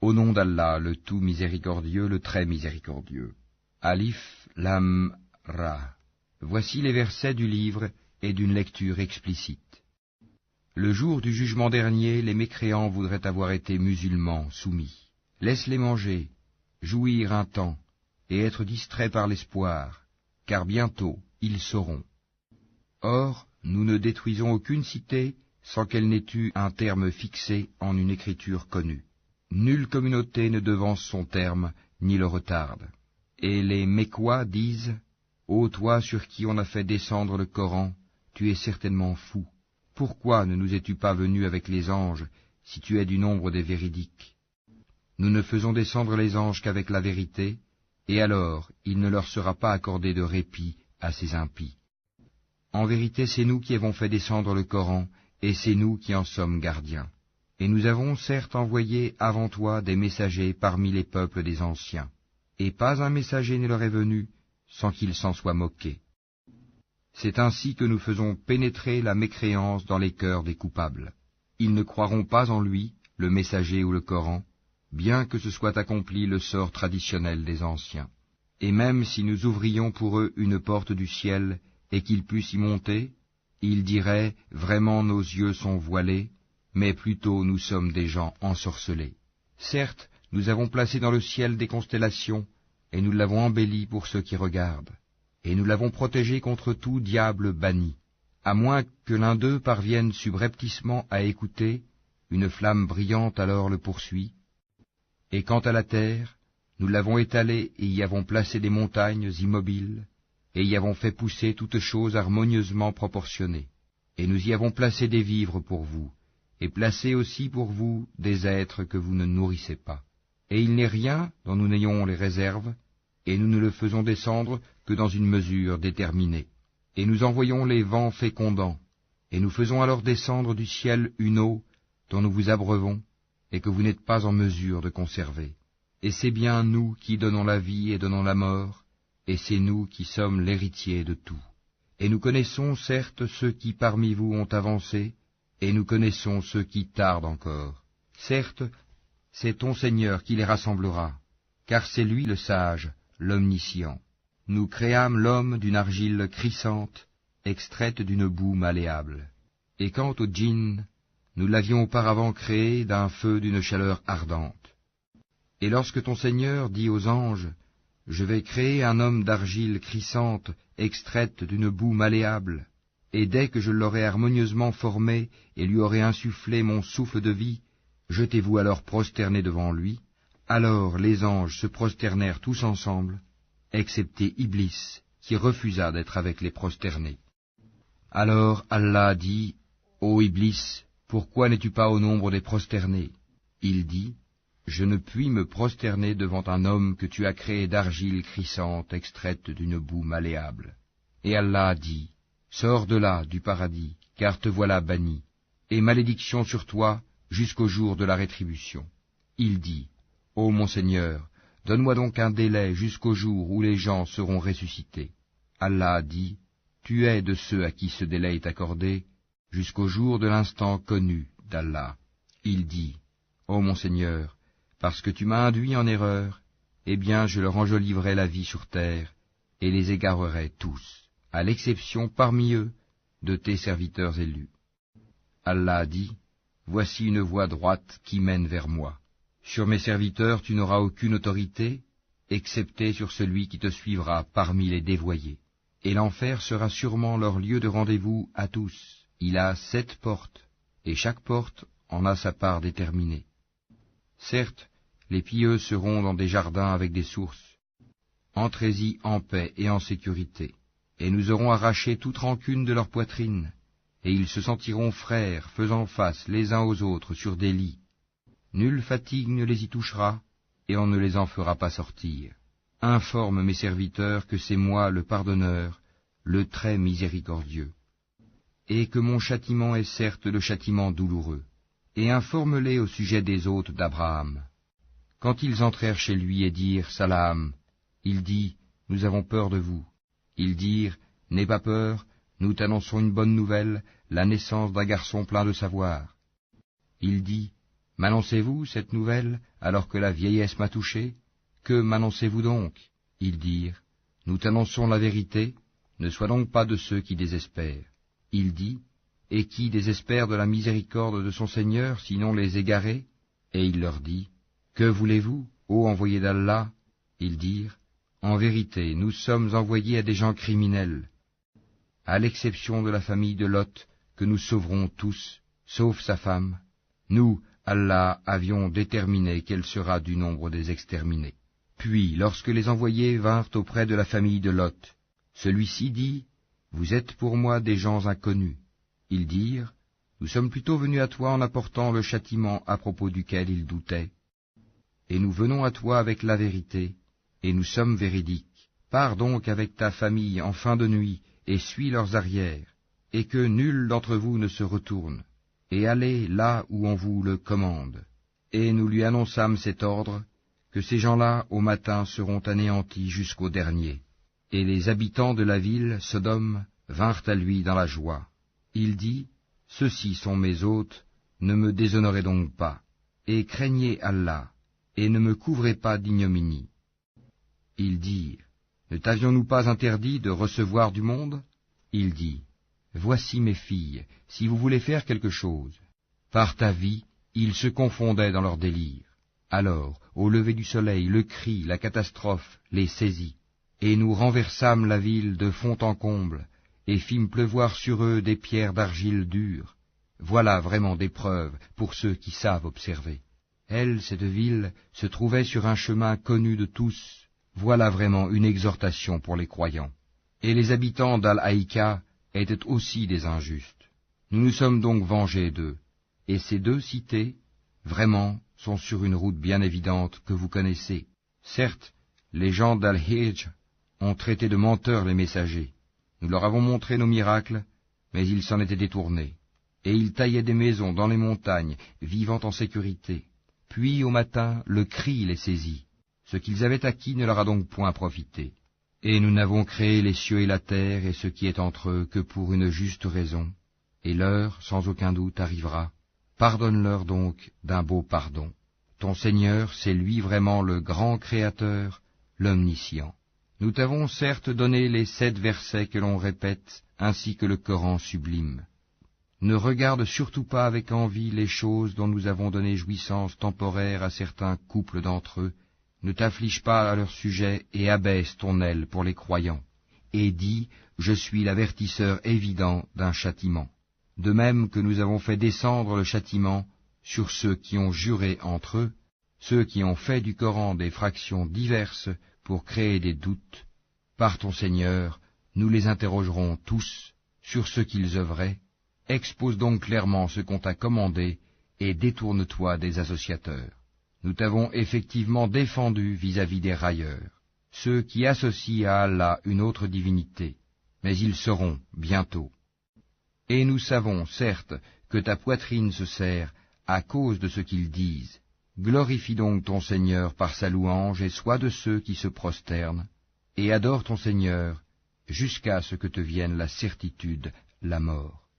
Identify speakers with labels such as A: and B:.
A: Au nom d'Allah, le tout miséricordieux, le très miséricordieux. Alif, Lam, Ra. Voici les versets du livre et d'une lecture explicite. Le jour du jugement dernier, les mécréants voudraient avoir été musulmans, soumis. Laisse-les manger, jouir un temps, et être distraits par l'espoir, car bientôt ils sauront. Or, nous ne détruisons aucune cité sans qu'elle n'ait eu un terme fixé en une écriture connue. Nulle communauté ne devance son terme, ni le retarde. Et les Mécois disent, « Ô toi sur qui on a fait descendre le Coran, tu es certainement fou. Pourquoi ne nous es-tu pas venu avec les anges, si tu es du nombre des véridiques? Nous ne faisons descendre les anges qu'avec la vérité, et alors il ne leur sera pas accordé de répit à ces impies. En vérité, c'est nous qui avons fait descendre le Coran, et c'est nous qui en sommes gardiens. Et nous avons certes envoyé avant toi des messagers parmi les peuples des anciens, et pas un messager ne leur est venu sans qu'ils s'en soient moqués. C'est ainsi que nous faisons pénétrer la mécréance dans les cœurs des coupables. Ils ne croiront pas en lui, le messager ou le Coran, bien que ce soit accompli le sort traditionnel des anciens. Et même si nous ouvrions pour eux une porte du ciel, et qu'ils puissent y monter, ils diraient, vraiment nos yeux sont voilés, mais plutôt nous sommes des gens ensorcelés. Certes, nous avons placé dans le ciel des constellations, et nous l'avons embelli pour ceux qui regardent, et nous l'avons protégé contre tout diable banni. À moins que l'un d'eux parvienne subrepticement à écouter, une flamme brillante alors le poursuit. Et quant à la terre, nous l'avons étalée et y avons placé des montagnes immobiles, et y avons fait pousser toutes choses harmonieusement proportionnées. Et nous y avons placé des vivres pour vous, et placé aussi pour vous des êtres que vous ne nourrissez pas. Et il n'est rien dont nous n'ayons les réserves, et nous ne le faisons descendre que dans une mesure déterminée. Et nous envoyons les vents fécondants, et nous faisons alors descendre du ciel une eau dont nous vous abreuvons, et que vous n'êtes pas en mesure de conserver. Et c'est bien nous qui donnons la vie et donnons la mort, et c'est nous qui sommes l'héritier de tout. Et nous connaissons certes ceux qui parmi vous ont avancé, et nous connaissons ceux qui tardent encore. Certes, c'est ton Seigneur qui les rassemblera, car c'est lui le sage, l'omniscient. Nous créâmes l'homme d'une argile crissante, extraite d'une boue malléable. Et quant au djinn, nous l'avions auparavant créé d'un feu d'une chaleur ardente. Et lorsque ton Seigneur dit aux anges, « Je vais créer un homme d'argile crissante, extraite d'une boue malléable, et dès que je l'aurai harmonieusement formé et lui aurai insufflé mon souffle de vie, jetez-vous alors prosterné devant lui. » Alors les anges se prosternèrent tous ensemble, excepté Iblis, qui refusa d'être avec les prosternés. Alors Allah dit, « Ô Iblis, pourquoi n'es-tu pas au nombre des prosternés ?» Il dit, « Je ne puis me prosterner devant un homme que tu as créé d'argile crissante extraite d'une boue malléable. » Et Allah dit, « Sors de là, du paradis, car te voilà banni, et malédiction sur toi jusqu'au jour de la rétribution. » Il dit, « Ô mon Seigneur, donne-moi donc un délai jusqu'au jour où les gens seront ressuscités. » Allah dit, « Tu es de ceux à qui ce délai est accordé, jusqu'au jour de l'instant connu d'Allah. » Il dit, « Ô mon Seigneur, parce que tu m'as induit en erreur, eh bien je leur enjoliverai la vie sur terre, et les égarerai tous, à l'exception parmi eux de tes serviteurs élus. » Allah dit, « Voici une voie droite qui mène vers moi. Sur mes serviteurs tu n'auras aucune autorité, excepté sur celui qui te suivra parmi les dévoyés. Et l'enfer sera sûrement leur lieu de rendez-vous à tous. Il a 7 portes, et chaque porte en a sa part déterminée. Certes, les pieux seront dans des jardins avec des sources. Entrez-y en paix et en sécurité, et nous aurons arraché toute rancune de leur poitrine, et ils se sentiront frères, faisant face les uns aux autres sur des lits. Nulle fatigue ne les y touchera, et on ne les en fera pas sortir. Informe mes serviteurs que c'est moi le pardonneur, le très miséricordieux, et que mon châtiment est certes le châtiment douloureux. Et informe-les au sujet des hôtes d'Abraham. Quand ils entrèrent chez lui et dirent « Salam », il dit « Nous avons peur de vous ». Ils dirent « N'aie pas peur, nous t'annonçons une bonne nouvelle, la naissance d'un garçon plein de savoir. » Il dit « M'annoncez-vous cette nouvelle alors que la vieillesse m'a touché? Que m'annoncez-vous donc? Ils dirent, nous t'annonçons la vérité, ne sois donc pas de ceux qui désespèrent. Il dit, et qui désespère de la miséricorde de son Seigneur, sinon les égarés? Et il leur dit, que voulez-vous, ô envoyés d'Allah? Ils dirent, en vérité, nous sommes envoyés à des gens criminels, à l'exception de la famille de Lot, que nous sauverons tous, sauf sa femme. Nous, Allah, avions déterminé qu'elle sera du nombre des exterminés. Puis, lorsque les envoyés vinrent auprès de la famille de Lot, celui-ci dit, vous êtes pour moi des gens inconnus. Ils dirent, nous sommes plutôt venus à toi en apportant le châtiment à propos duquel ils doutaient. Et nous venons à toi avec la vérité, et nous sommes véridiques. Pars donc avec ta famille en fin de nuit, et suis leurs arrières, et que nul d'entre vous ne se retourne, et allez là où on vous le commande. Et nous lui annonçâmes cet ordre, que ces gens-là, au matin, seront anéantis jusqu'au dernier. Et les habitants de la ville, Sodome, vinrent à lui dans la joie. Il dit, ceux-ci sont mes hôtes, ne me déshonorez donc pas, et craignez Allah, et ne me couvrez pas d'ignominie. Ils dirent, ne t'avions-nous pas interdit de recevoir du monde? Il dit, voici mes filles, si vous voulez faire quelque chose. Par ta vie, ils se confondaient dans leur délire. Alors, au lever du soleil, le cri, la catastrophe, les saisit, et nous renversâmes la ville de fond en comble, et fîmes pleuvoir sur eux des pierres d'argile dure. Voilà vraiment des preuves pour ceux qui savent observer. Elle, cette ville, se trouvait sur un chemin connu de tous. Voilà vraiment une exhortation pour les croyants. Et les habitants d'Al-Haïka étaient aussi des injustes. Nous nous sommes donc vengés d'eux. Et ces deux cités, vraiment, sont sur une route bien évidente que vous connaissez. Certes, les gens d'Al-Hijj ont traité de menteurs les messagers. Nous leur avons montré nos miracles, mais ils s'en étaient détournés. Et ils taillaient des maisons dans les montagnes, vivant en sécurité. Puis, au matin, le cri les saisit. Ce qu'ils avaient acquis ne leur a donc point profité. Et nous n'avons créé les cieux et la terre et ce qui est entre eux que pour une juste raison. Et l'heure, sans aucun doute, arrivera. Pardonne-leur donc d'un beau pardon. Ton Seigneur, c'est lui vraiment le grand Créateur, l'Omniscient. Nous t'avons certes donné les 7 versets que l'on répète, ainsi que le Coran sublime. Ne regarde surtout pas avec envie les choses dont nous avons donné jouissance temporaire à certains couples d'entre eux. Ne t'afflige pas à leur sujet et abaisse ton aile pour les croyants. Et dis, je suis l'avertisseur évident d'un châtiment. De même que nous avons fait descendre le châtiment sur ceux qui ont juré entre eux, ceux qui ont fait du Coran des fractions diverses pour créer des doutes. Par ton Seigneur, nous les interrogerons tous sur ce qu'ils œuvraient. Expose donc clairement ce qu'on t'a commandé et détourne-toi des associateurs. Nous t'avons effectivement défendu vis-à-vis des railleurs, ceux qui associent à Allah une autre divinité, mais ils seront bientôt. Et nous savons, certes, que ta poitrine se serre à cause de ce qu'ils disent. Glorifie donc ton Seigneur par sa louange et sois de ceux qui se prosternent, et adore ton Seigneur jusqu'à ce que te vienne la certitude, la mort.